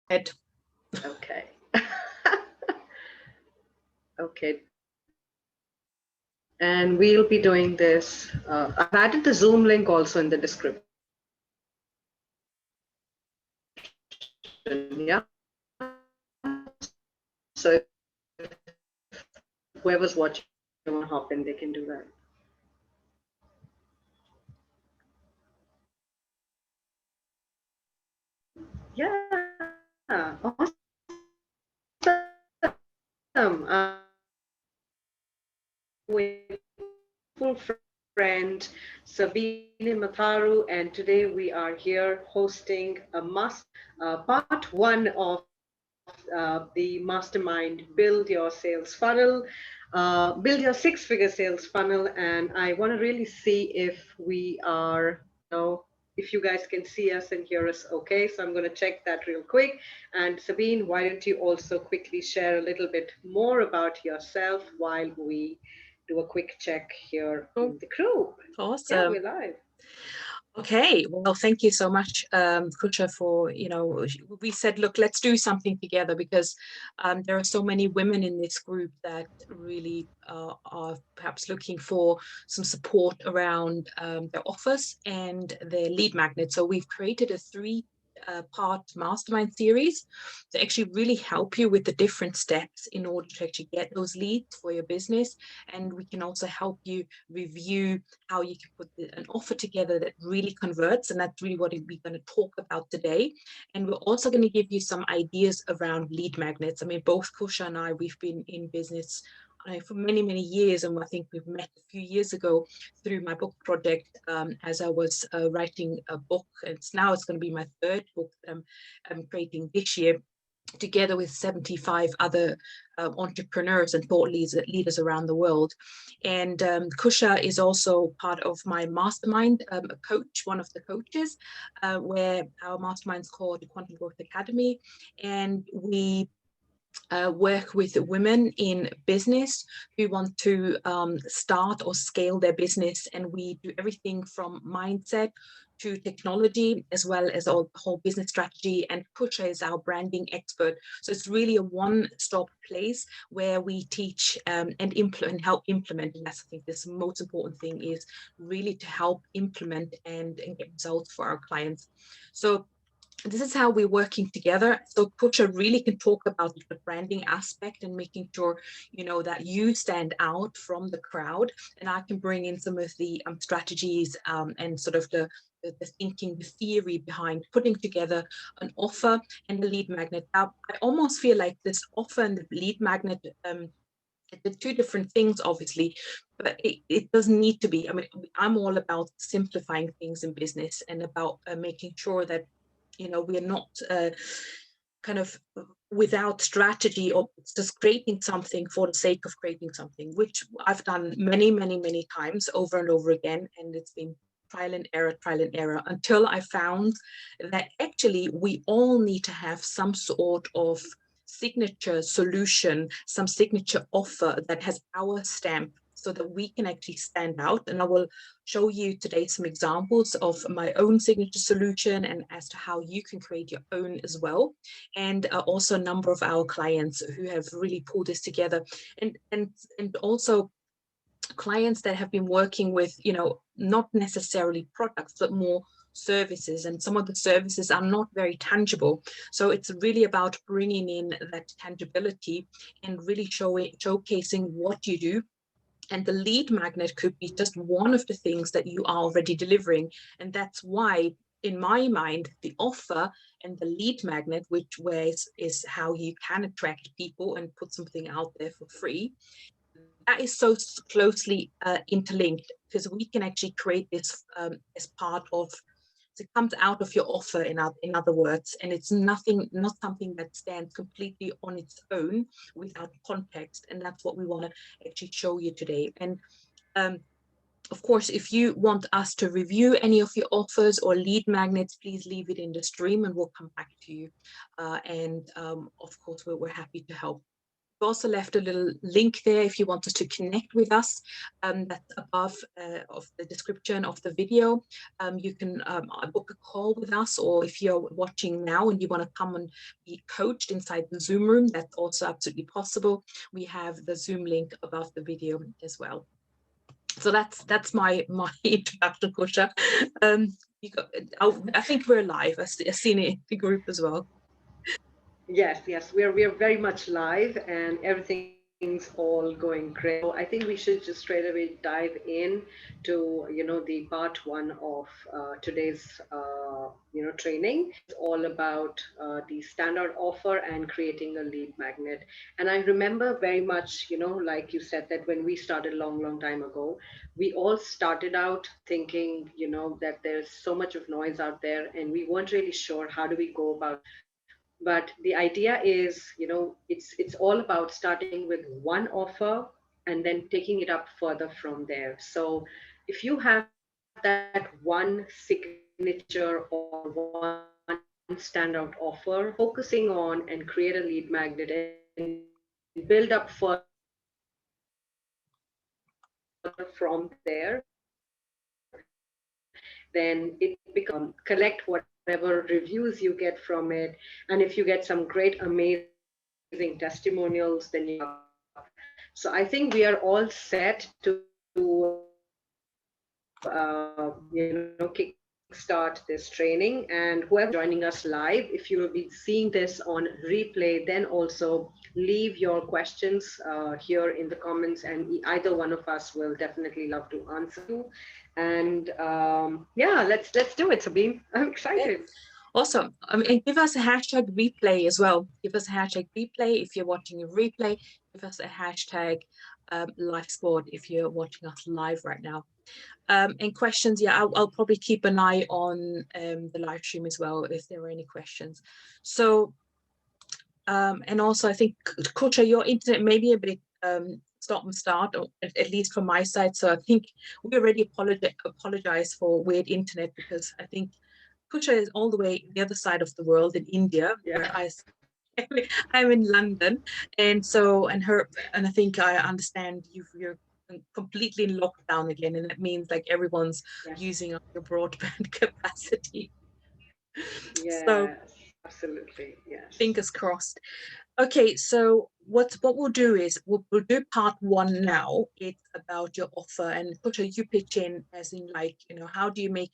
Ed. Okay. Okay. And we'll be doing this. I've added the Zoom link also in the description. Yeah. So whoever's watching and they want to hop in, they can do that. Yeah, awesome. Friend Sabine Matharu, and today we are here hosting part one of the mastermind Build Your Sales Funnel, Build Your Six-Figure Sales Funnel. And I want to really see if we are, if you guys can see us and hear us okay. So I'm going to check that real quick. And Sabine, why don't you also quickly share a little bit more about yourself while we do a quick check here Oh, in the group? Yeah, awesome. we're live. Okay, well, thank you so much, Kusha, for, we said, look, let's do something together because there are so many women in this group that really are perhaps looking for some support around their offers and their lead magnet. So we've created a three-part mastermind series to actually really help you with the different steps in order to actually get those leads for your business. And we can also help you review how you can put an offer together that really converts. And that's really what we're going to talk about today. And we're also going to give you some ideas around lead magnets. I mean, both Kusha and I, we've been in business for many, many years. And I think we've met a few years ago through my book project as I was writing a book. It's going to be my third book that I'm creating this year, together with 75 other entrepreneurs and thought leaders around the world. And Kusha is also part of my mastermind, a coach, one of the coaches, where our mastermind is called the Quantum Growth Academy. And we work with women in business who want to start or scale their business. And we do everything from mindset to technology, as well as all the whole business strategy. And Kusha is our branding expert. So it's really a one-stop place where we teach and help implement. And that's, I think, the most important thing is really to help implement and get results for our clients. So this is how we're working together. So Kusha really can talk about the branding aspect and making sure, that you stand out from the crowd. And I can bring in some of the strategies and sort of the thinking, the theory behind putting together an offer and a lead magnet. Now, I almost feel like this offer and the lead magnet, the two different things, obviously, but it doesn't need to be. I mean, I'm all about simplifying things in business and about making sure that we are not kind of without strategy or just creating something for the sake of creating something, which I've done many, many, many times over and over again. And it's been trial and error, until I found that actually we all need to have some sort of signature solution, some signature offer that has our stamp so that we can actually stand out. And I will show you today some examples of my own signature solution and as to how you can create your own as well. And also a number of our clients who have really pulled this together. And also clients that have been working with, not necessarily products, but more services. And some of the services are not very tangible. So it's really about bringing in that tangibility and really showcasing what you do. And the lead magnet could be just one of the things that you are already delivering. And that's why, in my mind, the offer and the lead magnet, which is how you can attract people and put something out there for free, that is so closely interlinked, because we can actually create this as part of, it comes out of your offer, in other words, and it's not something that stands completely on its own without context. And that's what we want to actually show you today. And um, of course, if you want us to review any of your offers or lead magnets, please leave it in the stream and we'll come back to you. And of course, we're happy to help. also left a little link there if you wanted to connect with us. That's above of the description of the video. You can book a call with us, or if you're watching now and you want to come and be coached inside the Zoom room, that's also absolutely possible. We have the Zoom link above the video as well. So that's my introduction, Kusha. I think we're live. I've seen it in the group as well. Yes, we are very much live, and everything's all going great. So I think we should just straight away dive in to the part one of today's training. All about the standard offer and creating a lead magnet. And I remember very much, like you said, that when we started a long time ago, we all started out thinking, that there's so much of noise out there, and we weren't really sure how do we go about. But the idea is, it's all about starting with one offer and then taking it up further from there. So if you have that one signature or one standout offer, focusing on and create a lead magnet and build up further from there, then it becomes collect whatever reviews you get from it. And if you get some great, amazing testimonials, then you can take it up. So I think we are all set to, kickstart this training. And whoever's joining us live, if you will be seeing this on replay, then also leave your questions here in the comments, and either one of us will definitely love to answer you. And yeah, let's do it, Sabine. I'm Yeah. excited. Awesome. And give us a hashtag replay as well. Give us a hashtag replay if you're watching a replay. Give us a hashtag live sport if you're watching us live right now. And questions, yeah, I'll probably keep an eye on the live stream as well if there are any questions. So, and also I think, Kusha, your internet may be a bit stop and start, or at least from my side. So I think we already apologize for weird internet, because I think Kusha is all the way the other side of the world in India, where Yeah. I'm in London, and so and I think I understand you're completely in lockdown again, and that means like everyone's Yes. using up your broadband capacity. So Yes. Absolutely. Yes. fingers crossed. Okay, so what we'll do is we'll do part one now. It's about your offer, and Kusha, you pitch in as in like, how do you make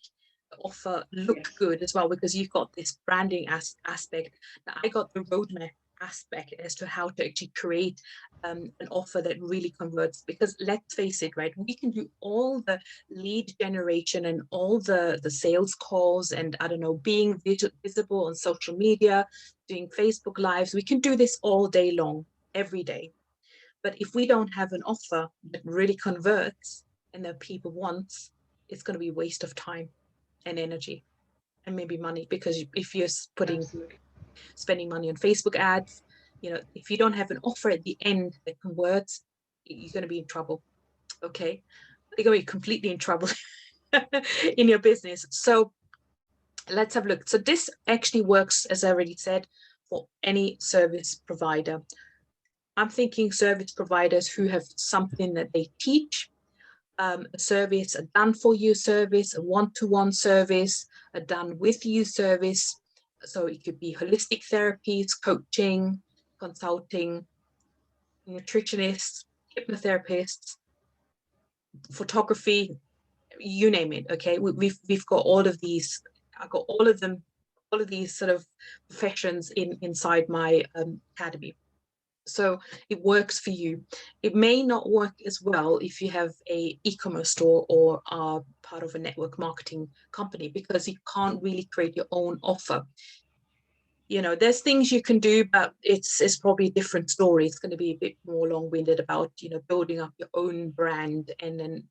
the offer look Yes. good as well, because you've got this branding aspect. Now I got the roadmap aspect as to how to actually create an offer that really converts, because let's face it, right, we can do all the lead generation and all the sales calls, and I don't know, being visible on social media, doing Facebook Lives. We can do this all day long, every day. But if we don't have an offer that really converts and that people want, it's going to be a waste of time and energy and maybe money. Because if you're Absolutely. spending money on Facebook ads, if you don't have an offer at the end that converts, you're going to be in trouble. Okay, you're going to be completely in trouble in your business. So let's have a look. So this actually works, as I already said, for any service provider. I'm thinking service providers who have something that they teach, a service, a done for you service, a one-to-one service, a done with you service. So it could be holistic therapies, coaching, consulting, nutritionists, hypnotherapists, photography, you name it. Okay, we've got all of these. I've got all of them, all of these sort of professions inside my academy. So it works for you. It may not work as well if you have a e-commerce store or are part of a network marketing company, because you can't really create your own offer. There's things you can do, but it's probably a different story. It's going to be a bit more long-winded about building up your own brand, and then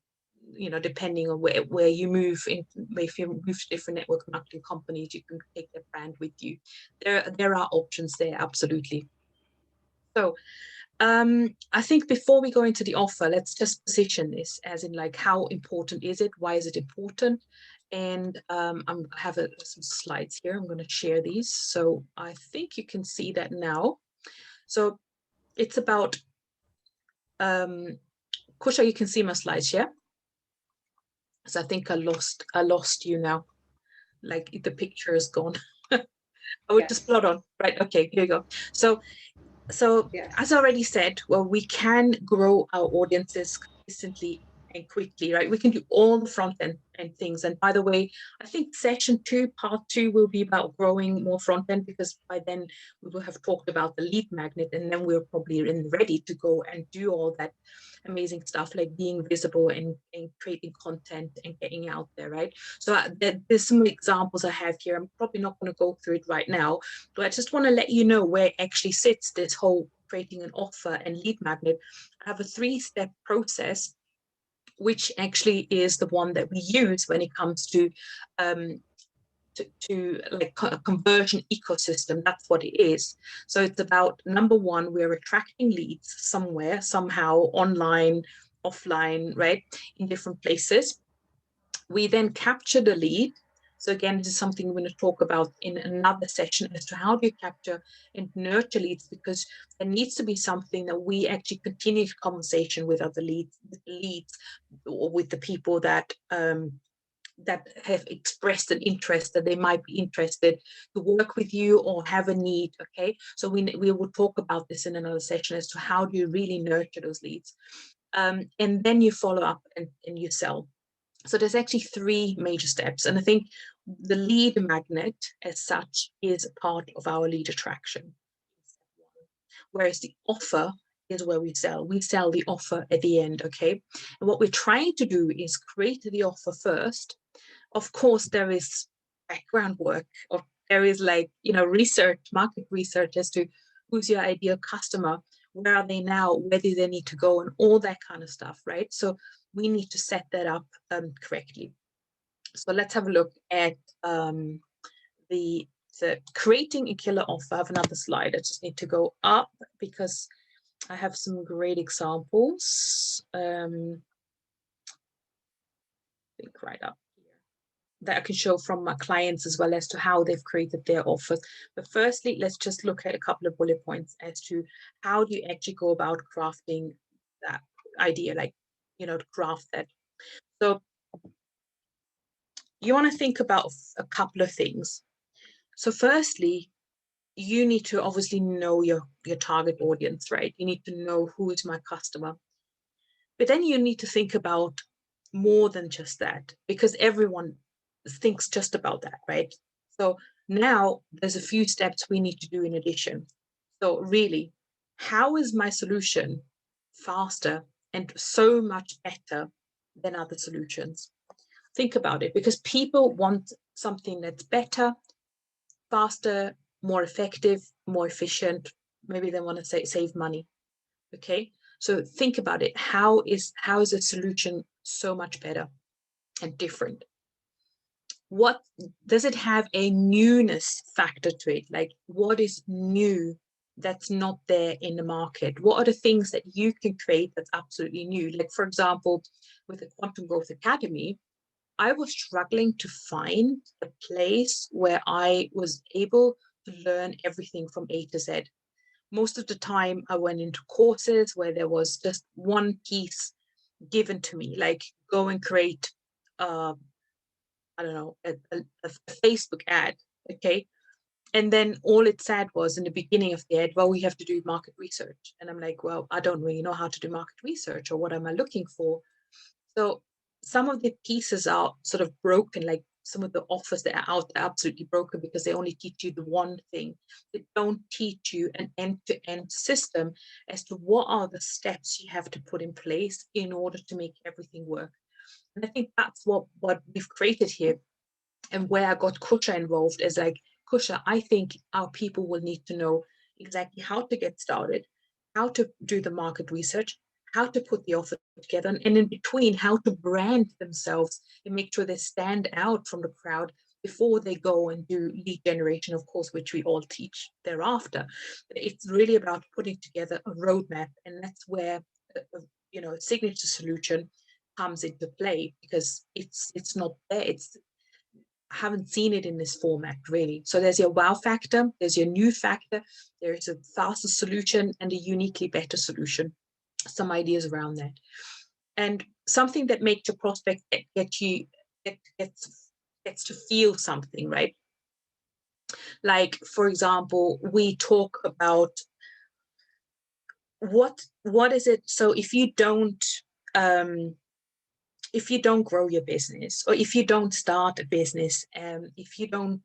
depending on where you move in, if you move to different network marketing companies, you can take their brand with you. There are options there, absolutely. So I think before we go into the offer, let's just position this as in like, how important is it? Why is it important? And I have some slides here. I'm going to share these. So I think you can see that now. So It's about, Kusha, you can see my slides, yeah? So I think I lost you now. Like the picture is gone. I would just Yes. plot on. Right. Okay, here you go. So Yes. as I already said, well, we can grow our audiences consistently and quickly, right? We can do all the front end things. And by the way, I think part two will be about growing more front end, because by then we will have talked about the lead magnet, and then we're probably ready to go and do all that amazing stuff like being visible and creating content and getting out there, right? So there's some examples I have here. I'm probably not going to go through it right now, but I just want to let you know where it actually sits, this whole creating an offer and lead magnet. I have a 3-step process, which actually is the one that we use when it comes um, to like a conversion ecosystem. That's what it is. So it's about, number one, we're attracting leads somewhere, somehow, online, offline, right, in different places. We then capture the lead. So again, this is something we're going to talk about in another session, as to how do you capture and nurture leads, because there needs to be something that we actually continue conversation with other leads, or with the people that have expressed an interest, that they might be interested to work with you or have a need. Okay, so we will talk about this in another session, as to how do you really nurture those leads, and then you follow up and you sell. So there's actually 3 major steps. And I think the lead magnet as such is part of our lead attraction. Whereas the offer is where we sell. We sell the offer at the end, okay? And what we're trying to do is create the offer first. Of course, there is background work, or there is research, market research, as to who's your ideal customer, where are they now, where do they need to go, and all that kind of stuff, right? So we need to set that up correctly. So let's have a look at the creating a killer offer. I have another slide. I just need to go up because I have some great examples. I think right up here that I can show from my clients, as well as to how they've created their offers. But firstly, let's just look at a couple of bullet points as to how do you actually go about crafting that idea, to craft that. So you want to think about a couple of things. So firstly, you need to obviously know your target audience, right? You need to know who is my customer. But then you need to think about more than just that, because everyone thinks just about that, right? So now there's a few steps we need to do in addition. So really, how is my solution faster and so much better than other solutions? Think about it, because people want something that's better, faster, more effective, more efficient. Maybe they want to save money. Okay, so think about it. How is a solution so much better and different? What does it have a newness factor to it? Like, what is new that's not there in the market? What are the things that you can create that's absolutely new? Like, for example, with the Quantum Growth Academy, I was struggling to find a place where I was able to learn everything from A to Z. Most of the time, I went into courses where there was just one piece given to me, like go and create, I don't know, a Facebook ad. Okay. And then all it said was in the beginning of the ad, well, we have to do market research. And I'm like, well, I don't really know how to do market research, or what am I looking for? So some of the pieces are sort of broken, like some of the offers that are out there are absolutely broken, because they only teach you the one thing. They don't teach you an end-to-end system as to what are the steps you have to put in place in order to make everything work. And I think that's what we've created here, and where I got Kusha involved is like, Kusha, I think our people will need to know exactly how to get started, how to do the market research, how to put the offer together, and in between, how to brand themselves and make sure they stand out from the crowd before they go and do lead generation, of course, which we all teach thereafter. But it's really about putting together a roadmap, and that's where a signature solution comes into play, because it's not there. haven't seen it in this format really. So there's your wow factor, there's your new factor, there's a faster solution and a uniquely better solution. Some ideas around that. And something that makes your prospect gets to feel something, right? Like, for example, we talk about what is it. So um, if you don't grow your business, or if you don't start a business, if you don't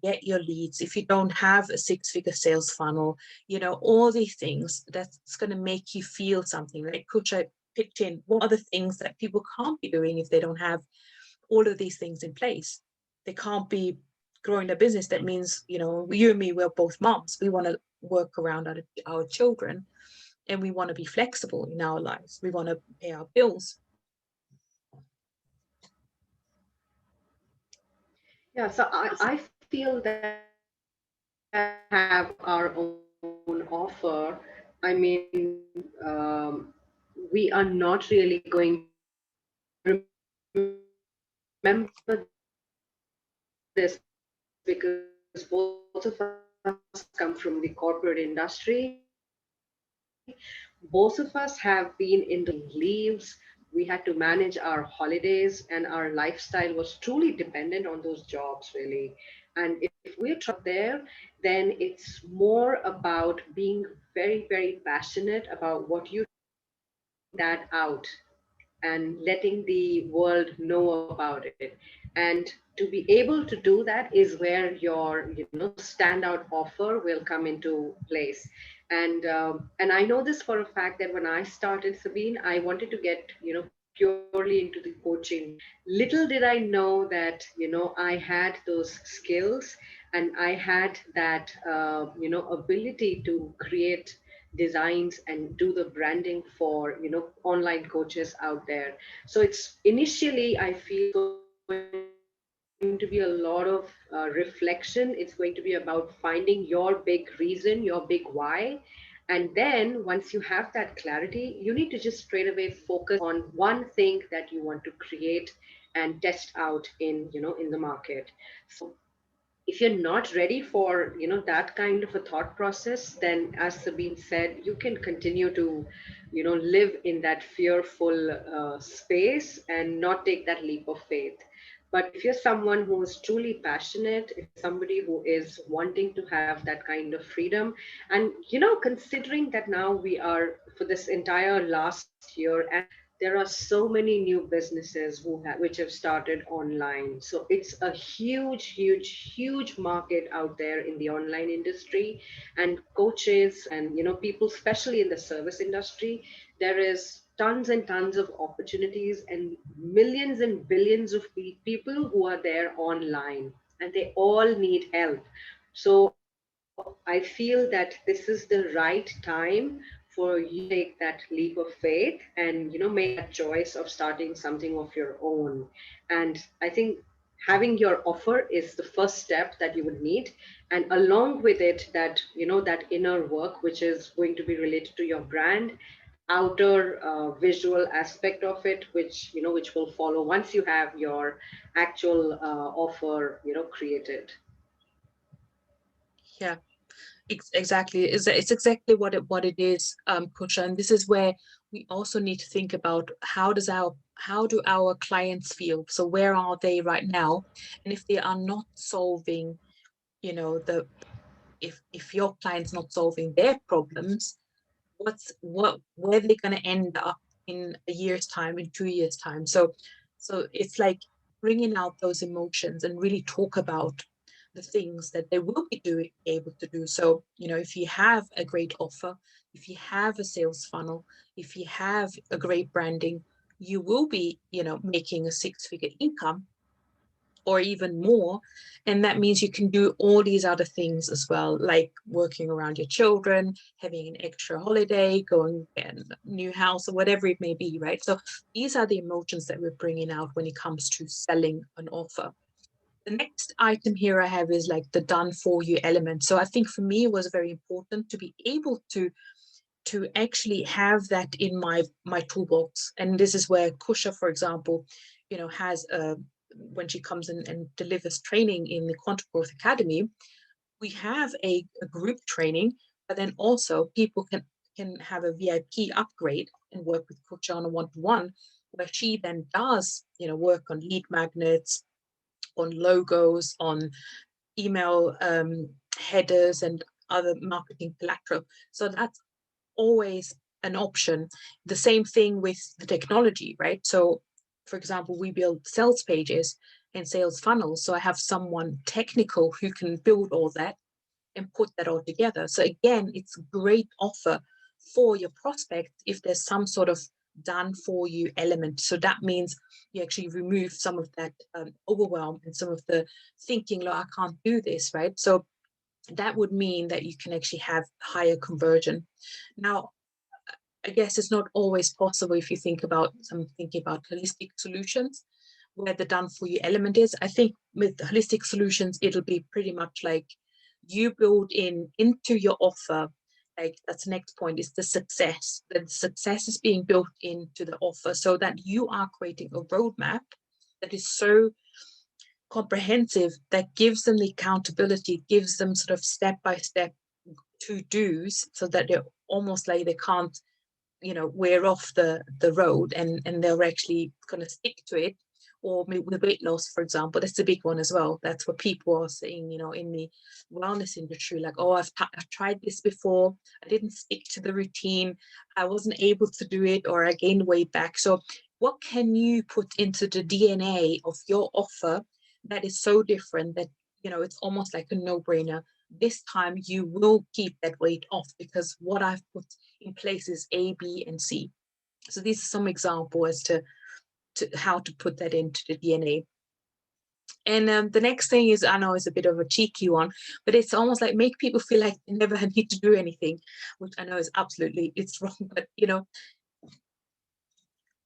get your leads, if you don't have a six-figure sales funnel, all these things, that's going to make you feel something. Like Kusha picked in, what are the things that people can't be doing if they don't have all of these things in place? They can't be growing their business. That means, you and me, we're both moms. We want to work around our children, and we want to be flexible in our lives. We want to pay our bills. Yeah, so I feel that have our own offer. I mean, we are not really going to remember this because both of us come from the corporate industry. Both of us have been in the corporate industry. Both of us have been taking leaves. We had to manage our holidays, and our lifestyle was truly dependent on those jobs, really. And if we're trying to do that out there, then it's more about being very, very passionate about what you do and getting that out and letting the world know about it. And to be able to do that is where your standout offer will come into place. And I know this for a fact that when I started, Sabine, I wanted to get purely into the coaching. Little did I know that I had those skills, and I had that ability to create designs and do the branding for online coaches out there. So it's initially, I feel, going to be a lot of reflection. It's going to be about finding your big reason, your big why. And then once you have that clarity, you need to just straight away focus on one thing that you want to create and test out in the market. So if you're not ready for that kind of a thought process, then as Sabine said, you can continue to live in that fearful space and not take that leap of faith. But if you're someone who is truly passionate, if you're somebody who is wanting to have that kind of freedom, and considering that now we are for this entire last year, and there are so many new businesses which have started online. So it's a huge, huge, huge market out there in the online industry. And coaches and people, especially in the service industry, there is tons and tons of opportunities and millions and billions of people who are there online, and they all need help. So I feel that this is the right time for you to take that leap of faith and make that choice of starting something of your own. And I think having your offer is the first step that you would need, and along with it, that that inner work which is going to be related to your brand, the outer visual aspect of it, which will follow once you have your actual offer created. Yeah, exactly. It's exactly what it is, Kusha. And this is where we also need to think about how do our clients feel? So where are they right now? And if they are not solving, the if your client's not solving their problems, where they're going to end up in a year's time, in 2 years time. So it's like bringing out those emotions and really talk about the things that they will be able to do. So if you have a great offer, if you have a sales funnel, if you have a great branding, you will be making a six-figure income or even more. And that means you can do all these other things as well, like working around your children, having an extra holiday, going in a new house, or whatever it may be, right? So these are the emotions that we're bringing out when it comes to selling an offer. The next item here I have is like the done for you element. So I think for me it was very important to be able to actually have that in my toolbox. And this is where Kusha, for example, has when she comes in and delivers training in the Quantum Growth Academy, we have a group training, but then also people can have a VIP upgrade and work with Kusha on a one-to-one, where she then does, work on lead magnets, on logos, on email headers, and other marketing collateral. So that's always an option. The same thing with the technology, right? So, for example, we build sales pages and sales funnels. So I have someone technical who can build all that and put that all together. So again, it's a great offer for your prospect if there's some sort of done for you element. So that means you actually remove some of that overwhelm and some of the thinking, like, I can't do this, right? So that would mean that you can actually have higher conversion. Now, I guess it's not always possible if you think about, I'm thinking about holistic solutions, where the done for you element is. I think with holistic solutions, it'll be pretty much like you build into your offer. Like, that's the next point, is the success. That the success is being built into the offer, so that you are creating a roadmap that is so comprehensive, that gives them the accountability, gives them sort of step-by-step to-dos, so that they're almost like they can't wear off the road, and they're actually going to stick to it. Or with weight loss, for example, that's a big one as well. That's what people are saying, in the wellness industry, like, oh, I've tried this before, I didn't stick to the routine, I wasn't able to do it, or I gained weight back. So what can you put into the DNA of your offer that is so different that it's almost like a no-brainer? This time you will keep that weight off, because what I've put in place is A, B, and C. So these are some examples as to how to put that into the DNA. And the next thing is, I know is a bit of a cheeky one, but it's almost like make people feel like they never need to do anything, which I know is absolutely, it's wrong. But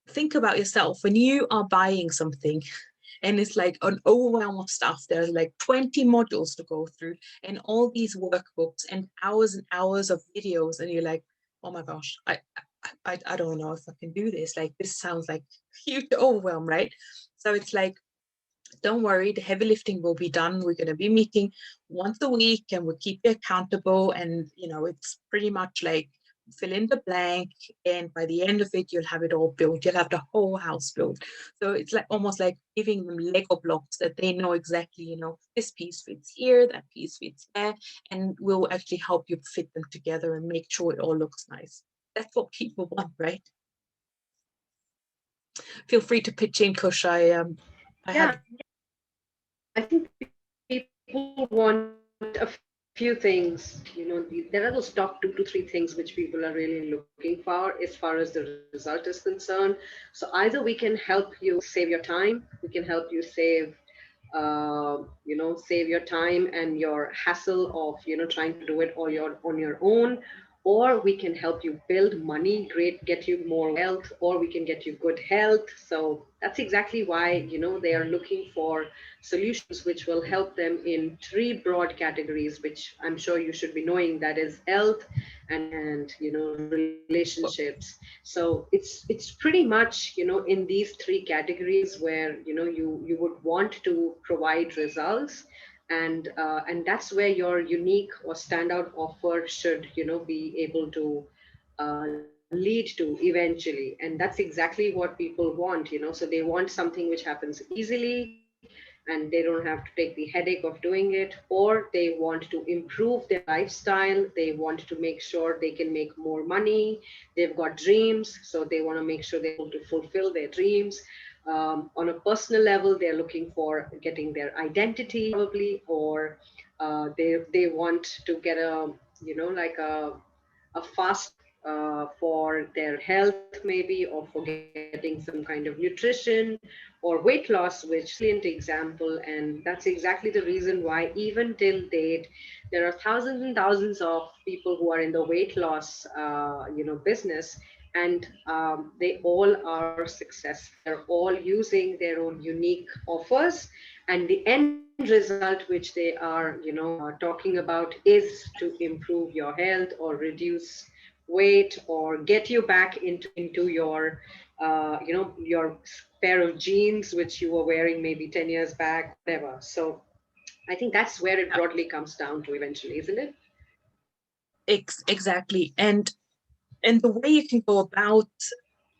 think about yourself when you are buying something, and it's like an overwhelm of stuff. There's like 20 modules to go through, and all these workbooks, and hours of videos, and you're like, oh my gosh, I don't know if I can do this. Like, this sounds like huge overwhelm, right? So it's like, don't worry, the heavy lifting will be done. We're going to be meeting once a week, and we'll keep you accountable. And it's pretty much like fill in the blank, and by the end of it, you'll have it all built. You'll have the whole house built. So it's like almost like giving them Lego blocks that they know exactly, this piece fits here, that piece fits there, and we'll actually help you fit them together and make sure it all looks nice. That's what people want, right? Feel free to pitch in, Kush. I Yeah, have. I think people want a few things. There are those top 2 to 3 things which people are really looking for as far as the result is concerned. So either we can help you save your time, we can help you save your time and your hassle of trying to do it all on your own, or we can help you build money, great, get you more wealth, or we can get you good health. So that's exactly why they are looking for solutions which will help them in 3 broad categories, which I'm sure you should be knowing, that is health and relationships. So it's pretty much in these 3 categories where you would want to provide results, and that's where your unique or standout offer should be able to lead to eventually. And that's exactly what people want, so they want something which happens easily, and they don't have to take the headache of doing it, or they want to improve their lifestyle, they want to make sure they can make more money, they've got dreams, so they want to make sure they're able to fulfill their dreams. On a personal level, they're looking for getting their identity probably, or they want to get like a fast for their health maybe, or for getting some kind of nutrition or weight loss, which brilliant example. And that's exactly the reason why even till date there are thousands and thousands of people who are in the weight loss business, and they all are successful. They're all using their own unique offers, and the end result which they are talking about is to improve your health or reduce weight or get you back into your your pair of jeans which you were wearing maybe 10 years back, whatever. So I think that's where it Yeah, broadly comes down to eventually, isn't it? exactly. And the way you can go about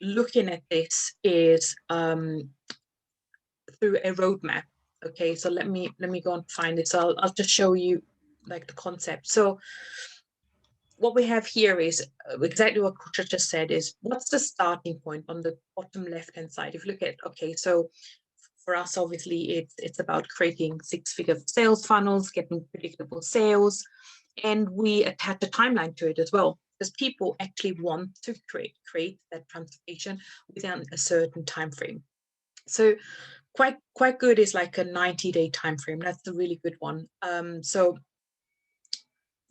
looking at this is through a roadmap. Okay, so let me go and find this. I'll just show you like the concept. So what we have here is exactly what Kusha just said, is what's the starting point on the bottom left hand side. If you look at, okay, so for us, obviously it's about creating six-figure sales funnels, getting predictable sales, and we attach a timeline to it as well, because people actually want to create that transformation within a certain time frame. So quite good is like a 90-day time frame. That's a really good one. So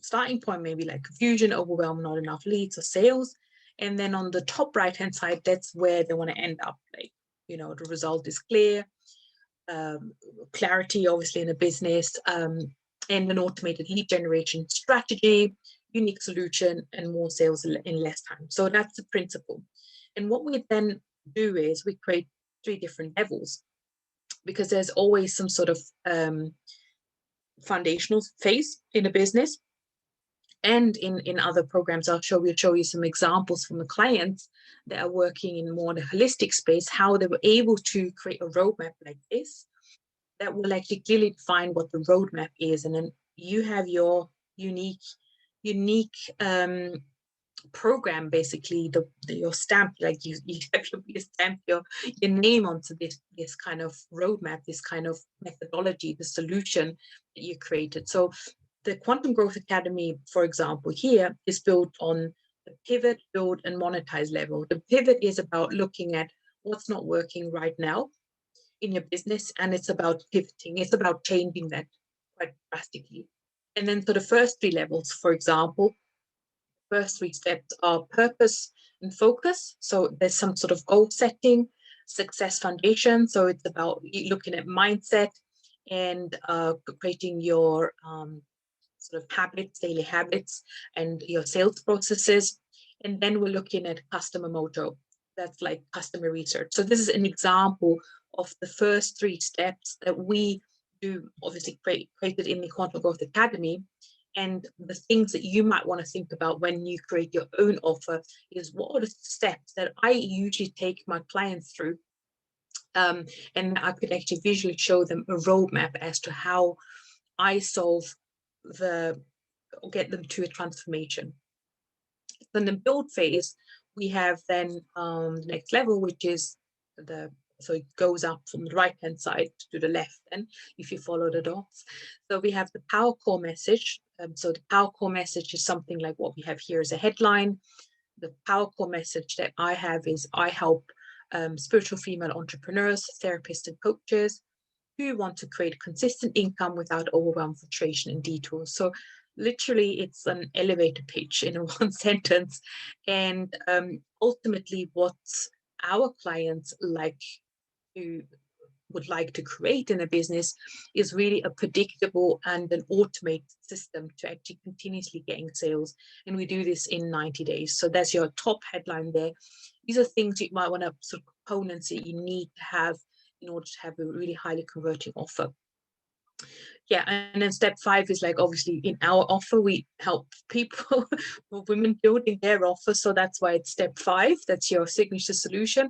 starting point maybe like confusion, overwhelm, not enough leads or sales. And then on the top right hand side, that's where they want to end up. Like, the result is clear, clarity obviously in a business, and an automated lead generation strategy, unique solution, and more sales in less time. So that's the principle. And what we then do is we create 3 different levels, because there's always some sort of foundational phase in a business. And in other programs, we'll show you some examples from the clients that are working in more the holistic space, how they were able to create a roadmap like this that will actually clearly define what the roadmap is. And then you have your unique program, basically your stamp, like you stamp your name onto this kind of roadmap, this kind of methodology, the solution that you created. So the Quantum Growth Academy, for example, here is built on the pivot, build, and monetize level. The pivot is about looking at what's not working right now in your business, and it's about pivoting. It's about changing that quite drastically. And then for the first 3 levels, for example, first 3 steps are purpose and focus. So there's some sort of goal setting, success foundation. So it's about looking at mindset and creating your sort of habits, daily habits, and your sales processes. And then we're looking at customer mojo. That's like customer research. So this is an example of the first 3 steps that we do, obviously created in the Quantum Growth Academy. And the things that you might want to think about when you create your own offer is, what are the steps that I usually take my clients through? And I could actually visually show them a roadmap as to how I solve get them to a transformation. Then the build phase, we have then the next level, which is so it goes up from the right hand side to the left, and if you follow the dots. So we have the power core message. So the power core message is something like what we have here as a headline. The power core message that I have is, I help spiritual female entrepreneurs, therapists, and coaches who want to create consistent income without overwhelm, frustration, and detours. So literally it's an elevator pitch in one sentence. And ultimately what our clients would like to create in a business is really a predictable and an automated system to actually continuously getting sales. And we do this in 90 days. So that's your top headline there. These are things you might want to, sort of components that you need to have in order to have a really highly converting offer. Yeah, and then step 5 is like, obviously in our offer we help people women building their offer, so that's why it's step 5. That's your signature solution.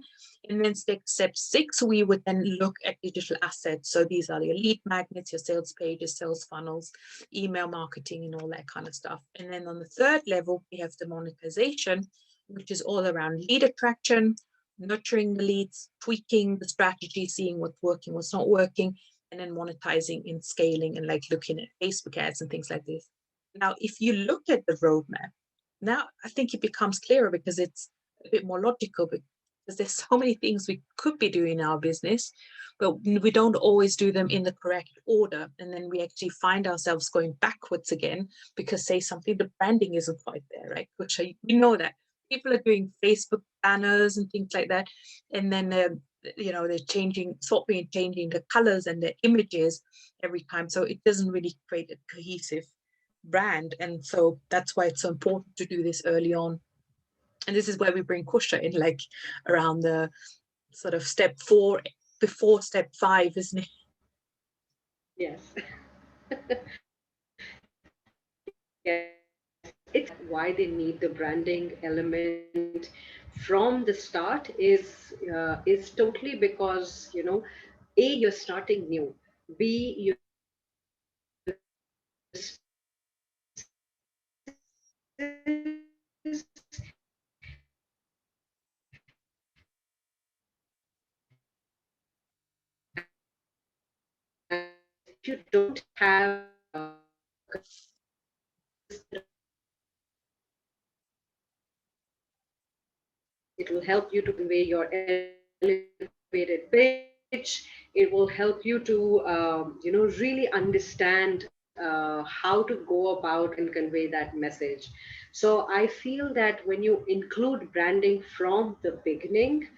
And then step 6, we would then look at digital assets. So these are your lead magnets, your sales pages, sales funnels, email marketing, and all that kind of stuff. And then on the 3rd level, we have the monetization, which is all around lead attraction, nurturing the leads, tweaking the strategy, seeing what's working, what's not working, and then monetizing and scaling, and like looking at Facebook ads and things like this. Now, if you look at the roadmap, now I think it becomes clearer, because it's a bit more logical, because there's so many things we could be doing in our business, but we don't always do them in the correct order. And then we actually find ourselves going backwards again, because say something, the branding isn't quite there, right? Which we know that people are doing Facebook banners and things like that. And then they're swapping and changing the colors and the images every time, so it doesn't really create a cohesive brand. And so that's why it's so important to do this early on. And this is where we bring Kusha in, like around the sort of step 4 before step 5, isn't it? Yes. Yes, it's why they need the branding element from the start is totally because, A, you're starting new. B, your spaces and if you don't have it will help you to convey your elevated pitch. It will help you to, really understand how to go about and convey that message. So I feel that when you include branding from the beginning,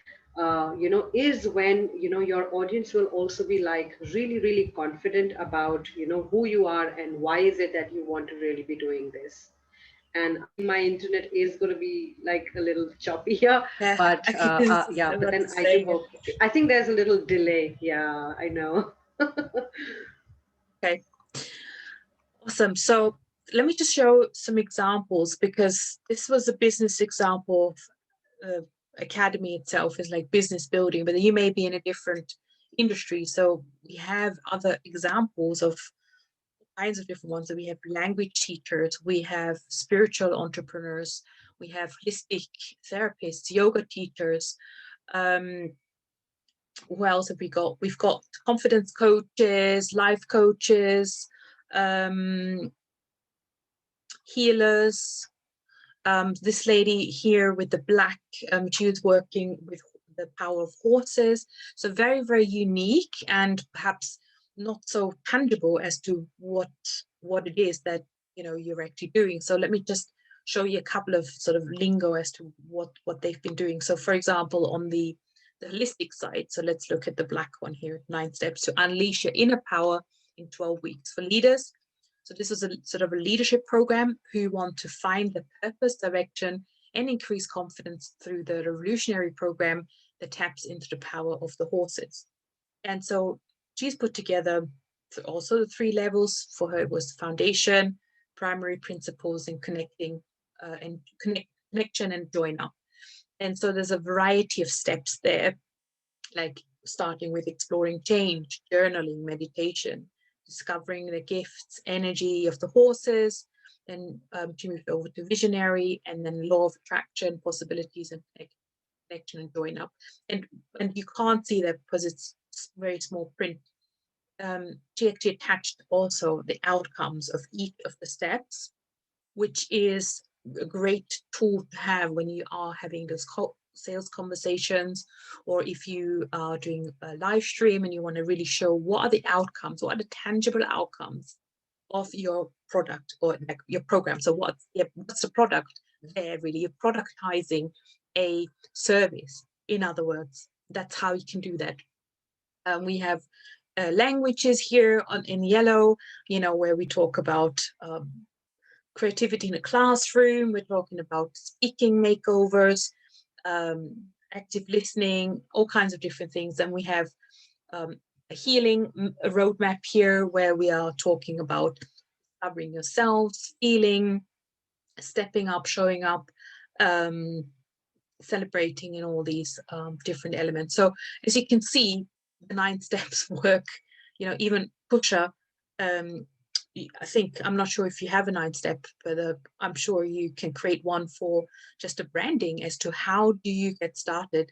is when, your audience will also be like really, really confident about, who you are and why is it that you want to really be doing this. And I think my internet is going to be like a little choppy here, Yeah, but I was yeah, but about to then I do say. hope. I think there's a little delay. Yeah, I know. Okay, awesome. So let me just show some examples, because this was a business example of academy itself is like business building, but you may be in a different industry. So we have other examples of kinds of different ones. So we have language teachers, we have spiritual entrepreneurs, we have holistic therapists, yoga teachers. Um, who else have we got? We've got confidence coaches, life coaches, um, healers. This lady here with the black, she was working with the power of horses. So very, very unique and perhaps not so tangible as to what it is that you're actually doing. So let me just show you a couple of sort of lingo as to what they've been doing. So for example, on the holistic side, so let's look at the black one here, 9 steps to unleash your inner power in 12 weeks for leaders. So this is a sort of a leadership program who want to find the purpose, direction, and increase confidence through the revolutionary program that taps into the power of the horses. And so she's put together also the 3 levels. For her, it was foundation, primary principles, and connection and join up. And so there's a variety of steps there, like starting with exploring change, journaling, meditation, discovering the gifts, energy of the horses, then she moved over to visionary, and then law of attraction, possibilities, and connection and join up. And you can't see that because it's very small print. She actually attached also the outcomes of each of the steps, which is a great tool to have when you are having those sales conversations, or if you are doing a live stream and you want to really show what are the outcomes, what are the tangible outcomes of your product or like your program. So what's the product there really? You're productizing a service, in other words. That's how you can do that. We have languages here in yellow, where we talk about creativity in a classroom. We're talking about speaking makeovers, active listening, all kinds of different things. And we have a healing a roadmap here, where we are talking about discovering yourselves, feeling, stepping up, showing up, um, celebrating in all these different elements. So as you can see, the 9 steps work. Even Kusha, um, I think, I'm not sure if you have a 9 step, but I'm sure you can create one for just a branding as to how do you get started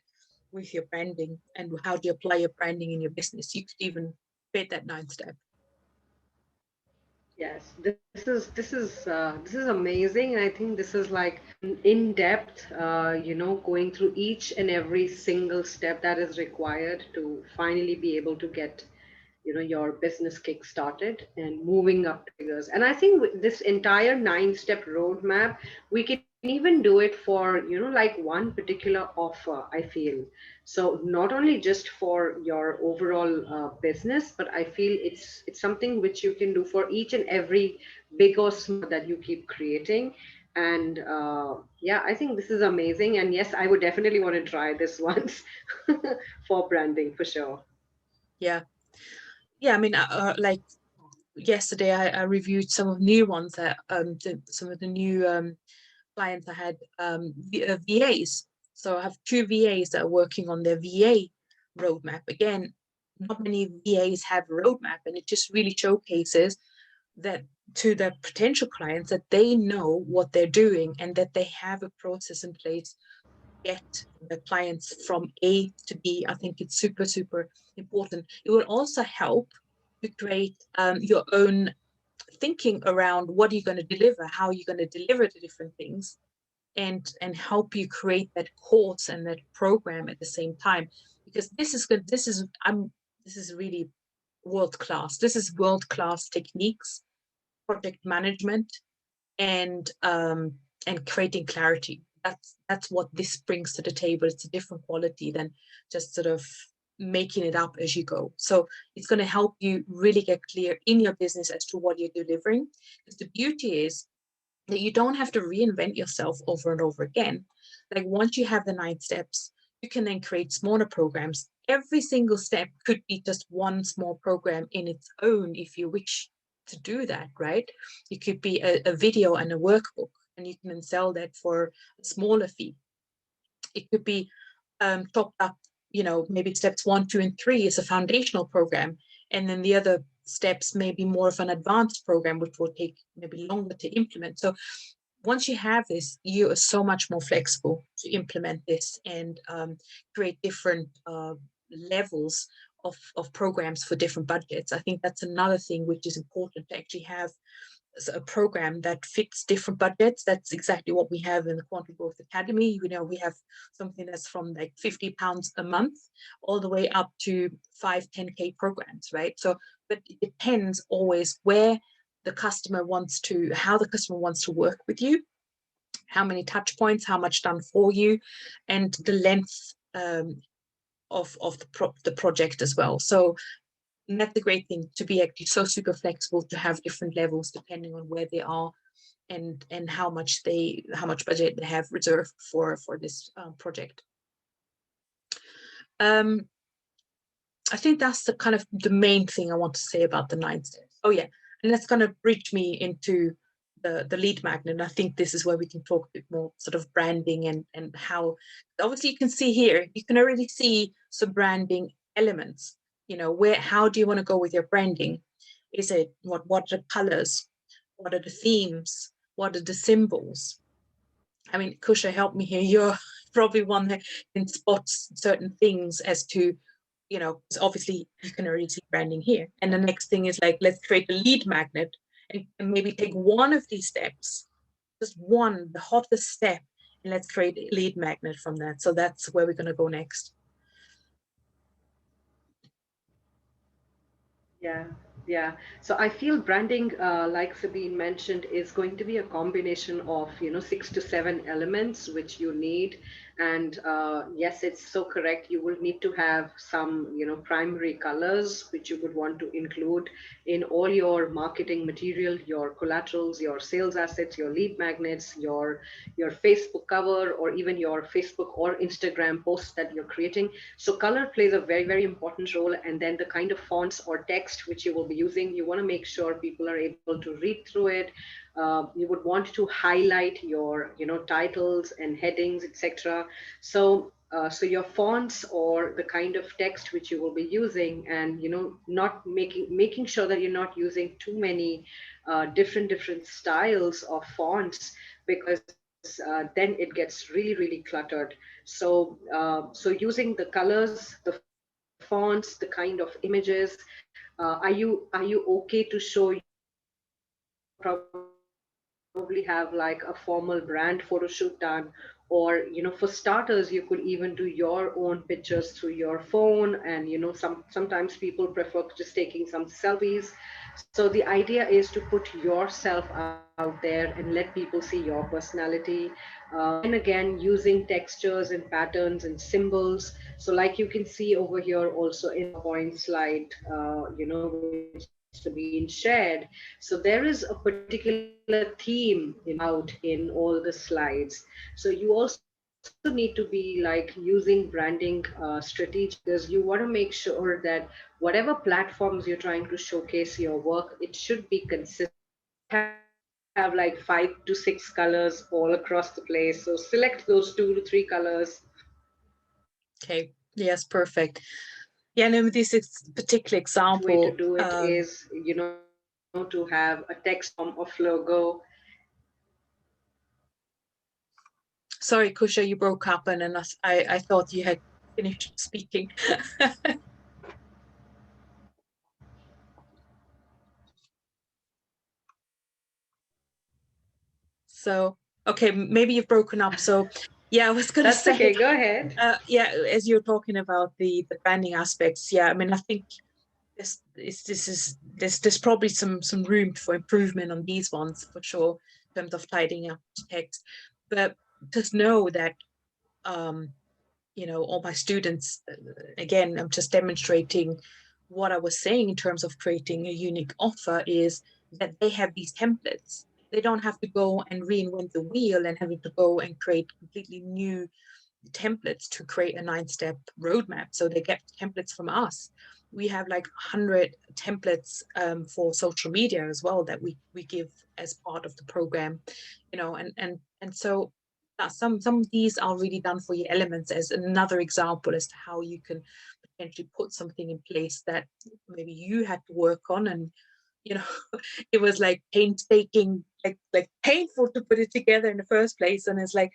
with your branding and how do you apply your branding in your business. You could even create that 9 step. Yes, this is amazing, and I think this is like in depth, going through each and every single step that is required to finally be able to get, your business kick started and moving up to figures. And I think with this entire 9 step roadmap, we can even do it for, like one particular offer, I feel. So not only just for your overall business, but I feel it's something which you can do for each and every big or small that you keep creating. And yeah, I think this is amazing. And yes, I would definitely want to try this once for branding for sure. Yeah. Yeah, I mean, like yesterday I reviewed some of the new ones that some of the new clients I had, VAs. So I have two VAs that are working on their VA roadmap. Again, not many VAs have a roadmap, and it just really showcases that to their potential clients that they know what they're doing and that they have a process in place to get the clients from A to B. I think it's super, super important. It will also help to create your own thinking around what are you going to deliver, how are you going to deliver the different things, and help you create that course and that program at the same time. Because this is really world class. This is world class techniques, project management, and creating clarity. That's what this brings to the table. It's a different quality than just sort of making it up as you go. So it's going to help you really get clear in your business as to what you're delivering. Because the beauty is that you don't have to reinvent yourself over and over again. Like once you have the 9 steps, you can then create smaller programs. Every single step could be just one small program in its own if you wish to do that, right? It could be a video and a workbook, and you can then sell that for a smaller fee. It could be topped up, maybe steps 1, 2, and 3 is a foundational program. And then the other steps may be more of an advanced program, which will take maybe longer to implement. So once you have this, you are so much more flexible to implement this and create different levels of programs for different budgets. I think that's another thing which is important to actually have a program that fits different budgets. That's exactly what we have in the Quantum Growth Academy. We have something that's from like £50 a month all the way up to 5, 10K programs, right? So, but it depends always how the customer wants to work with you, how many touch points, how much done for you, and the length of the project as well. So and that's the great thing, to be actually so super flexible, to have different levels depending on where they are and how much budget they have reserved for this project. I think that's the kind of the main thing I want to say about the 9 steps. Oh yeah, and that's going to bridge me into the lead magnet. I think this is where we can talk a bit more sort of branding and how, obviously you can see here, you can already see some branding elements. How do you want to go with your branding? Is it what are the colors? What are the themes? What are the symbols? I mean, Kusha, help me here. You're probably one that can spot certain things as to, obviously you can already see branding here. And the next thing is like, let's create a lead magnet and maybe take one of these steps, just one, the hottest step, and let's create a lead magnet from that. So that's where we're going to go next. Yeah, yeah. So I feel branding, like Sabine mentioned, is going to be a combination of, 6 to 7 elements which you need. And yes, it's so correct. You will need to have some, primary colors which you would want to include in all your marketing material, your collaterals, your sales assets, your lead magnets, your Facebook cover, or even your Facebook or Instagram posts that you're creating. So color plays a very, very important role. And then the kind of fonts or text which you will be using, you want to make sure people are able to read through it. You would want to highlight your, titles and headings, etc. So your fonts or the kind of text which you will be using, and not making sure that you're not using too many different styles of fonts, because then it gets really, really cluttered. So using the colors, the fonts, the kind of images, are you okay to show your brand? You probably have like a formal brand photo shoot done, or for starters you could even do your own pictures through your phone. And sometimes people prefer just taking some selfies. So the idea is to put yourself out there and let people see your personality. Then again, using textures and patterns and symbols. So like you can see over here also in the PowerPoint slide, which is shared with you. being shared. So there is a particular theme out in all the slides. So you also need to be like using branding strategy, because you want to make sure that whatever platforms you're trying to showcase your work, it should be consistent. You can't have like 5 to 6 colors all across the place. So select those 2 to 3 colors. Okay. Yes, perfect. Yeah, no, this is particular Way to example. do it is, to have a text form of logo. Sorry, Kusha, you broke up, and then I thought you had finished speaking. So, okay, maybe you've broken up. So, yeah, I was going to That's say, okay, go ahead. yeah, as you're talking about the branding aspects, yeah, I mean, I think there's probably some room for improvement on these ones for sure in terms of tidying up text, but just know that um, all my students, again, I'm just demonstrating what I was saying in terms of creating a unique offer is that they have these templates. They don't have to go and reinvent the wheel and having to go and create completely new templates to create a 9-step roadmap. So they get templates from us. We have like 100 templates for social media as well that we give as part of the program, and so some of these are really done for your elements as another example as to how you can potentially put something in place that maybe you had to work on, and you know it was like painstaking, like painful to put it together in the first place, and it's like,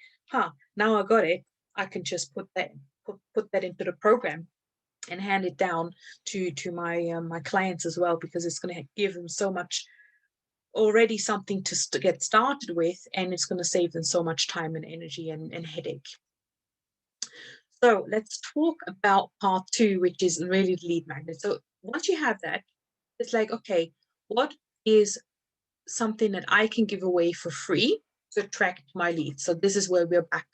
now I got it. I can just put that into the program and hand it down to my clients as well, because it's going to give them so much already, something to get started with, and it's going to save them so much time and energy and headache. So let's talk about part 2, which is really the lead magnet. So once you have that, it's like, okay, what is something that I can give away for free to attract my leads? So this is where we're back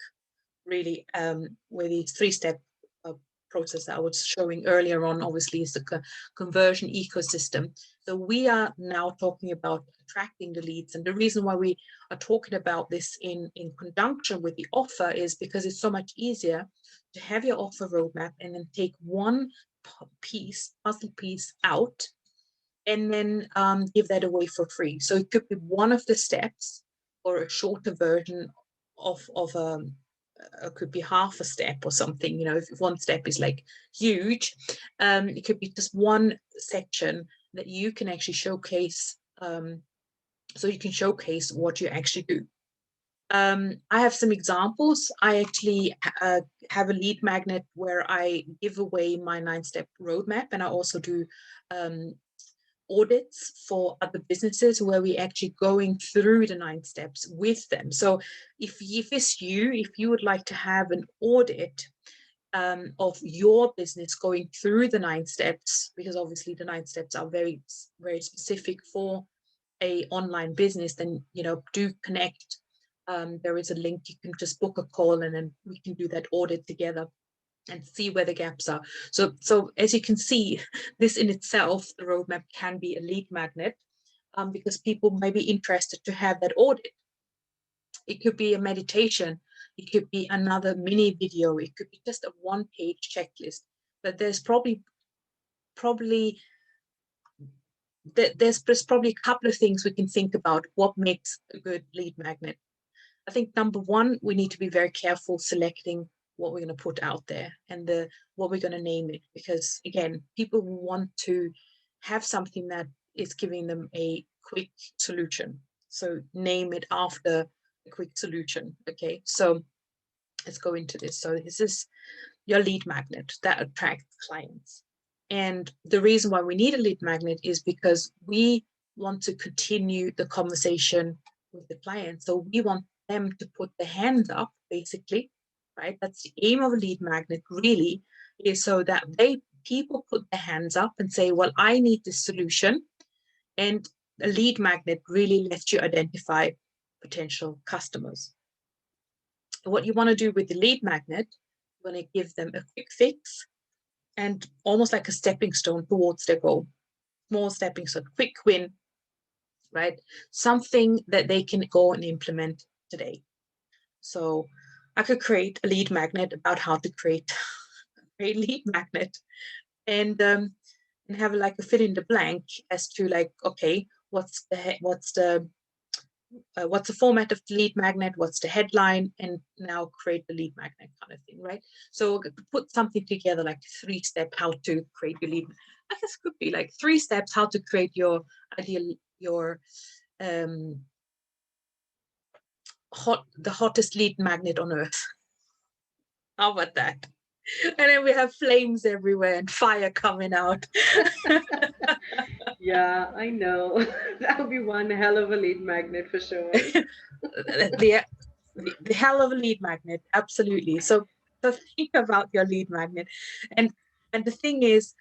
really, where the 3-step process that I was showing earlier on, obviously, is the conversion ecosystem. So we are now talking about attracting the leads. And the reason why we are talking about this in conjunction with the offer is because it's so much easier to have your offer roadmap and then take one puzzle piece out and then give that away for free. So it could be one of the steps or a shorter version of could be half a step or something. If one step is like huge, it could be just one section that you can actually showcase. So you can showcase what you actually do. I have some examples. I actually have a lead magnet where I give away my 9-step roadmap, and I also do audits for other businesses where we actually going through the 9 steps with them. So if it's if you would like to have an audit of your business going through the 9 steps, because obviously the 9 steps are very, very specific for a online business, then do connect. There is a link. You can just book a call and then we can do that audit together and see where the gaps are. So as you can see, this in itself, the roadmap can be a lead magnet, because people may be interested to have that audit. It could be a meditation. It could be another mini video. It could be just a 1-page checklist. But there's probably there's probably a couple of things we can think about what makes a good lead magnet. I think number one, we need to be very careful selecting what we're going to put out there and what we're going to name it, because again, people want to have something that is giving them a quick solution. So name it after a quick solution. Okay, so let's go into this. So this is your lead magnet that attracts clients. And the reason why we need a lead magnet is because we want to continue the conversation with the client. So we want them to put their hands up, basically, right? That's the aim of a lead magnet, really, is so that people put their hands up and say, well, I need this solution. And a lead magnet really lets you identify potential customers. What you want to do with the lead magnet, you want to give them a quick fix and almost like a stepping stone towards their goal. small stepping stone, quick win, right? Something that they can go and implement today. So I could create a lead magnet about how to create a lead magnet, and have like a fill in the blank as to like, okay, what's the format of the lead magnet, what's the headline, and now create the lead magnet kind of thing, right? So put something together like 3-step how to create your lead. I guess it could be like 3 steps how to create your ideal, your um the hottest lead magnet on earth. How about that? And then we have flames everywhere and fire coming out. Yeah, I know. That would be one hell of a lead magnet for sure. the, the hell of a lead magnet, absolutely. So think about your lead magnet, and the thing is,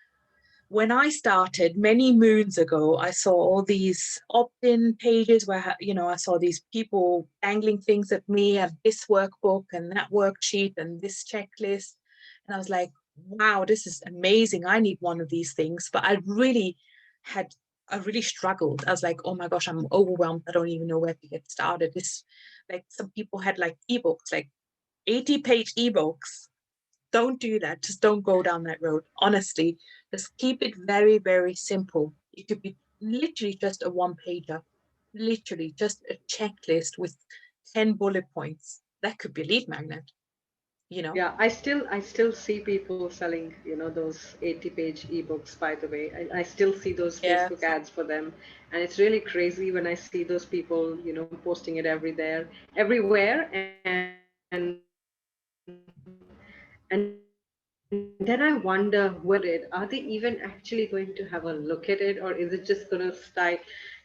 when I started many moons ago, I saw all these opt-in pages where, I saw these people dangling things at me, and this workbook and that worksheet and this checklist. And I was like, wow, this is amazing. I need one of these things. But I really struggled. I was like, oh my gosh, I'm overwhelmed. I don't even know where to get started. Like some people had like ebooks, like 80-page ebooks. Don't do that. Just don't go down that road. Honestly, just keep it very, very simple. It could be literally just a one-pager, literally just a checklist with 10 bullet points. That could be a lead magnet, you know? Yeah, I still see people selling, those 80-page ebooks, by the way. I still see those Yeah. Facebook ads for them. And it's really crazy when I see those people, posting it everywhere. And then I wonder where they put it. Are they even actually going to have a look at it, or is it just going to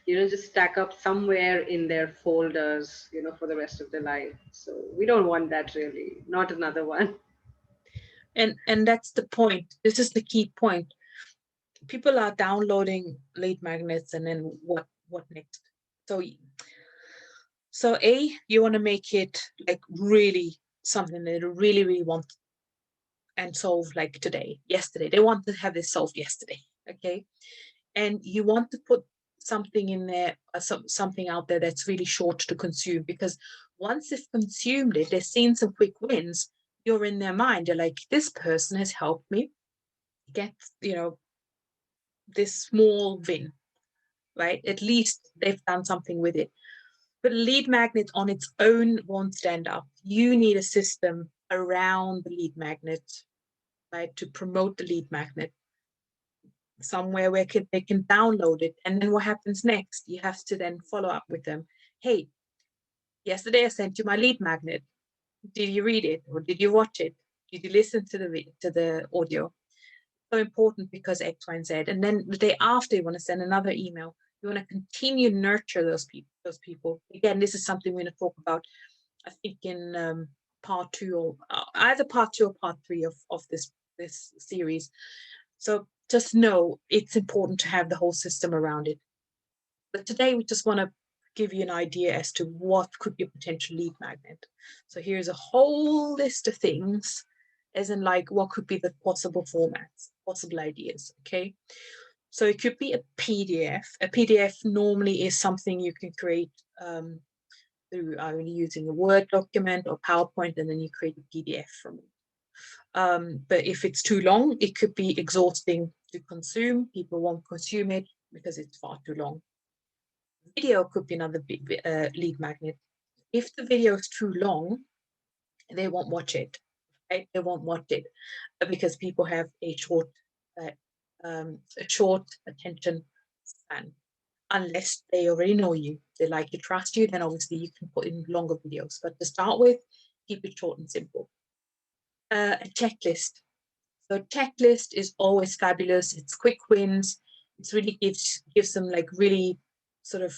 just stack up somewhere in their folders, for the rest of their life? So we don't want that really. Not another one. And that's the point. This is the key point. People are downloading lead magnets, and then what next? So you want to make it like really something that they really, really want and solve like today, yesterday. They want to have this solved yesterday. Okay. And you want to put something in there, something out there that's really short to consume, because once they've consumed it, they've seen some quick wins, you're in their mind. You're like, this person has helped me get, this small win, right? At least they've done something with it. But lead magnet on its own won't stand up. You need a system around the lead magnet, right, to promote the lead magnet somewhere where they can download it. And then what happens next? You have to then follow up with them. Hey, yesterday I sent you my lead magnet. Did you read it, or did you watch it? Did you listen to the audio? So important because X, Y, and Z. And then the day after, you want to send another email. You want to continue nurture those people. Again, this is something we're going to talk about, I think, in part 2, or either part 2 or part 3 of this series. So just know it's important to have the whole system around it. But today we just want to give you an idea as to what could be a potential lead magnet. So here's a whole list of things, as in like what could be the possible formats, possible ideas. Okay. So it could be a PDF. A PDF normally is something you can create through either using a Word document or PowerPoint, and then you create a PDF from it. But if it's too long, it could be exhausting to consume. People won't consume it because it's far too long. Video could be another big lead magnet. If the video is too long, they won't watch it. Right? They won't watch it because people have uh, a short attention span. Unless they already know you, they like you, trust you, then obviously you can put in longer videos. But to start with, keep it short and simple. A checklist. So checklist is always fabulous. It's quick wins. It's really gives them like really sort of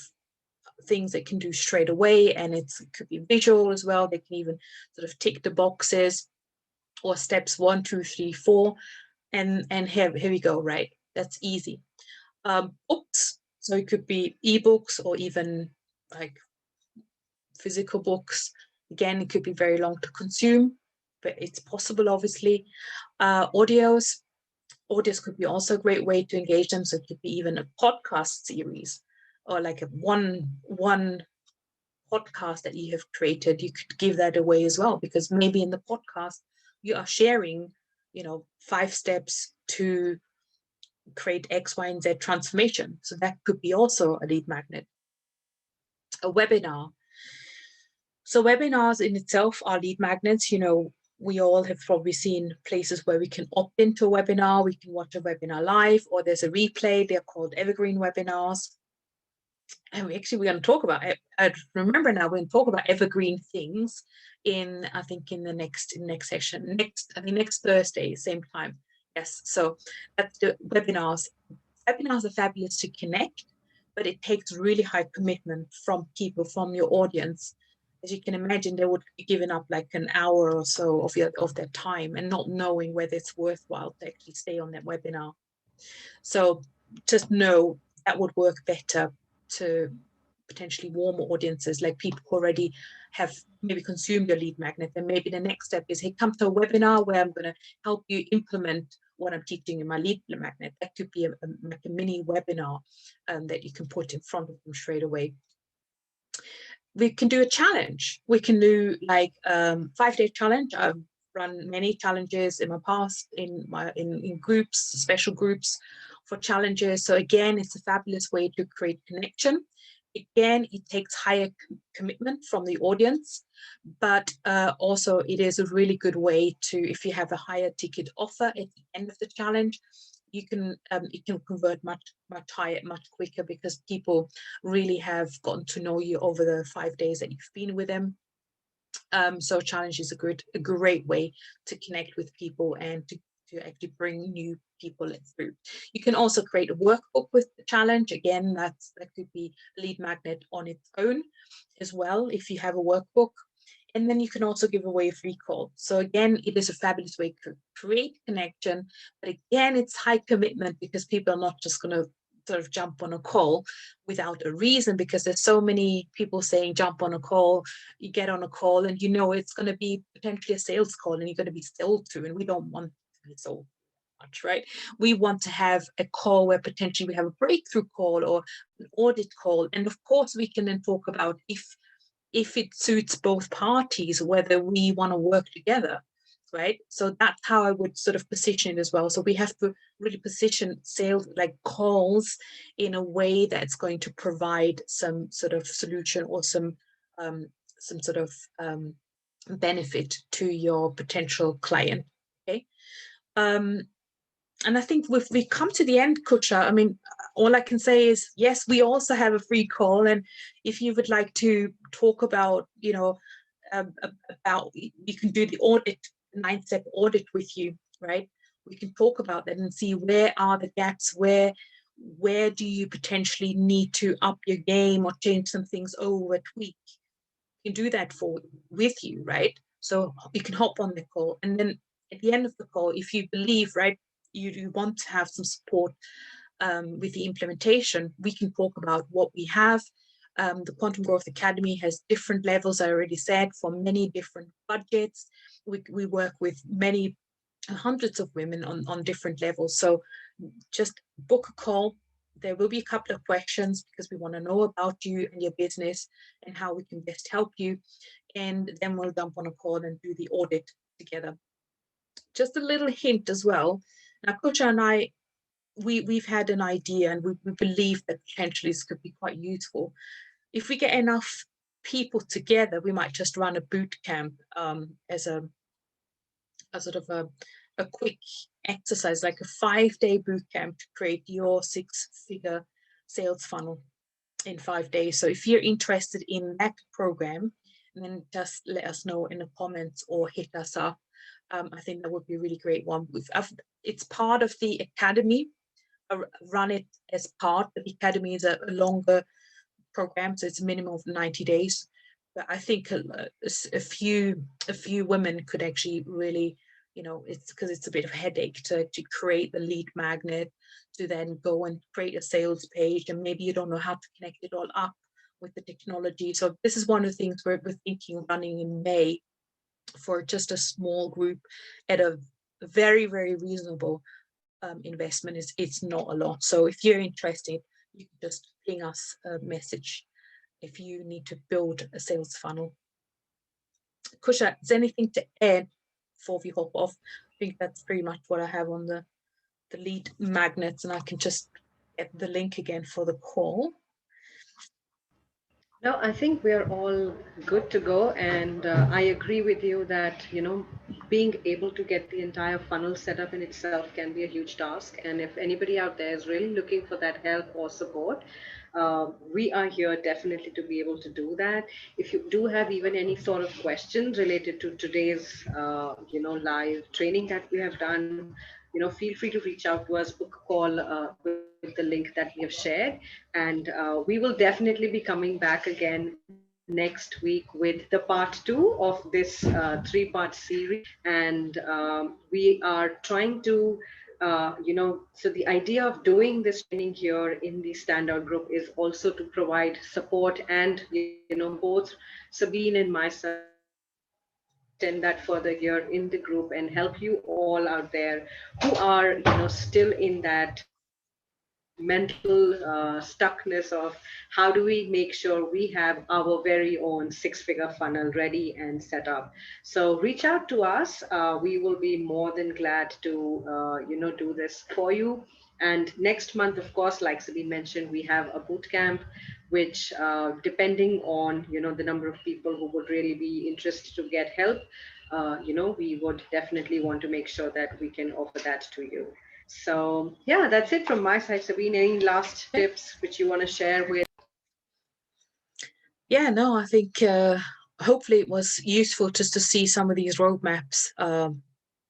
things they can do straight away, and it could be visual as well. They can even sort of tick the boxes or steps 1, 2, 3, 4, and here we go. Right, that's easy. Books. So it could be ebooks or even like physical books. Again, it could be very long to consume, but it's possible, obviously. Audios, Audios could be also a great way to engage them. So it could be even a podcast series, or like a one podcast that you have created. You could give that away as well, because maybe in the podcast you are sharing, 5 steps to create X, Y, and Z transformation. So that could be also a lead magnet. A webinar. So webinars in itself are lead magnets. We all have probably seen places where we can opt into a webinar, we can watch a webinar live, or there's a replay. They're called evergreen webinars. And we're going to talk about it. I remember now, we're going to talk about evergreen things in the next session, next Thursday, same time. Yes, so that's the webinars. Webinars are fabulous to connect, but it takes really high commitment from people, from your audience. As you can imagine, they would be giving up like an hour or so of their time and not knowing whether it's worthwhile to actually stay on that webinar. So just know that would work better to potentially warm audiences, like people who already have maybe consumed your lead magnet. And maybe the next step is, hey, come to a webinar where I'm going to help you implement what I'm teaching in my lead magnet. That could be like a mini webinar that you can put in front of them straight away. We can do a challenge. We can do like 5-day challenge. I've run many challenges in my past in groups, special groups for challenges. So again, it's a fabulous way to create connection. Again, it takes higher commitment from the audience, but also it is a really good way to, if you have a higher ticket offer at the end of the challenge, you can it can convert much higher, much quicker, because people really have gotten to know you over the 5 days that you've been with them. So challenge is a great way to connect with people and to actually bring new people through. You can also create a workbook with the challenge. Again, that could be a lead magnet on its own as well, if you have a workbook. And then you can also give away a free call. So again, it is a fabulous way to create connection. But again, it's high commitment, because people are not just going to sort of jump on a call without a reason, because there's so many people saying jump on a call. You get on a call and it's going to be potentially a sales call, and you're going to be sold to, and we don't want to be sold much, right? We want to have a call where potentially we have a breakthrough call or an audit call. And of course, we can then talk about if it suits both parties, whether we want to work together, right? So that's how I would sort of position it as well. So we have to really position sales like calls in a way that's going to provide some sort of solution or some sort of benefit to your potential client. Okay. And I think we've come to the end, Kusha. I mean, all I can say is, yes, we also have a free call. And if you would like to talk about, about, you can do the audit, 9-step audit with you, right? We can talk about that and see where are the gaps, where do you potentially need to up your game or change some things over, tweak. You can do that with you, right? So you can hop on the call, and then at the end of the call, if you believe, right, you want to have some support with the implementation, we can talk about what we have. The Quantum Growth Academy has different levels, I already said, for many different budgets. We work with many hundreds of women on different levels. So just book a call. There will be a couple of questions, because we want to know about you and your business and how we can best help you. And then we'll jump on a call and do the audit together. Just a little hint as well. Now, Kusha and I, we've had an idea, and we believe that potentially this could be quite useful. If we get enough people together, we might just run a boot camp as a sort of a quick exercise, like a 5-day boot camp to create your 6-figure sales funnel in 5 days. So if you're interested in that program, then just let us know in the comments or hit us up. I think that would be a really great one. It's part of the academy. I run it as part. The academy is a longer program, so it's a minimum of 90 days. But I think a few women could actually really, it's because it's a bit of a headache to create the lead magnet, to then go and create a sales page, and maybe you don't know how to connect it all up with the technology. So this is one of the things we're thinking of running in May for just a small group at a very, very reasonable investment. It's not a lot. So if you're interested, you can just ping us a message if you need to build a sales funnel. Kusha, is there anything to add before we hop off? I think that's pretty much what I have on the lead magnets, and I can just get the link again for the call. No, I think we are all good to go, and I agree with you that being able to get the entire funnel set up in itself can be a huge task. And if anybody out there is really looking for that help or support, we are here definitely to be able to do that. If you do have even any sort of questions related to today's live training that we have done, feel free to reach out to us, book a call with the link that we have shared, and we will definitely be coming back again next week with the part two of this three-part series. And we are trying to so the idea of doing this training here in the standout group is also to provide support, and both Sabine and myself would like to extend that further here in the group and help you all out there who are still in that mental stuckness of how do we make sure we have our very own six-figure funnel ready and set up. So reach out to us. We will be more than glad to do this for you. And next month, of course, like Sabine mentioned, we have a boot camp, which depending on the number of people who would really be interested to get help, we would definitely want to make sure that we can offer that to you. So yeah, that's it from my side. Sabine, any last tips which you want to share with? Yeah, no, I think hopefully it was useful just to see some of these roadmaps,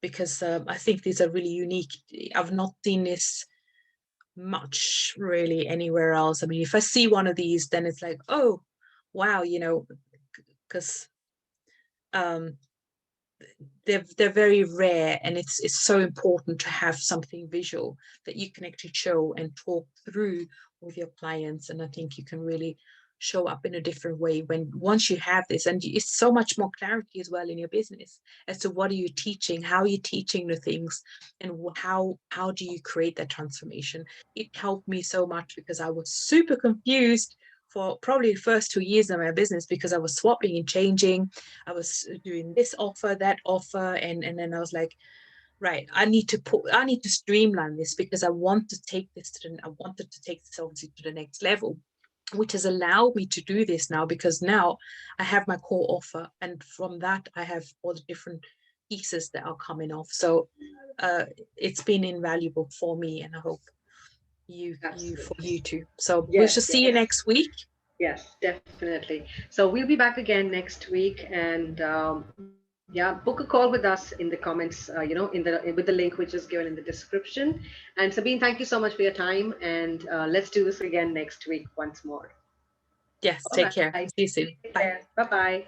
because I think these are really unique. I've not seen this much really anywhere else. I mean, if I see one of these, then it's like, oh, wow, because um, they're very rare, and it's so important to have something visual that you can actually show and talk through with your clients. And I think you can really show up in a different way when once you have this, and it's so much more clarity as well in your business as to what are you teaching, how are you teaching the things, and how do you create that transformation. It helped me so much because I was super confused for probably the first 2 years of my business, because I was swapping and changing. I was doing this offer, that offer, and then I was like, right, I need to streamline this, because I want to take this I wanted to take this obviously to the next level, which has allowed me to do this now, because now I have my core offer, and from that I have all the different pieces that are coming off. So it's been invaluable for me, and I hope for Absolutely. you too. So we shall Yes, see you yes. next week. Yes, definitely. So we'll be back again next week, and yeah, book a call with us in the comments. With the link which is given in the description. And Sabine, thank you so much for your time, and let's do this again next week once more. Yes, All take right. care. See you Take soon. care. Bye. Bye bye.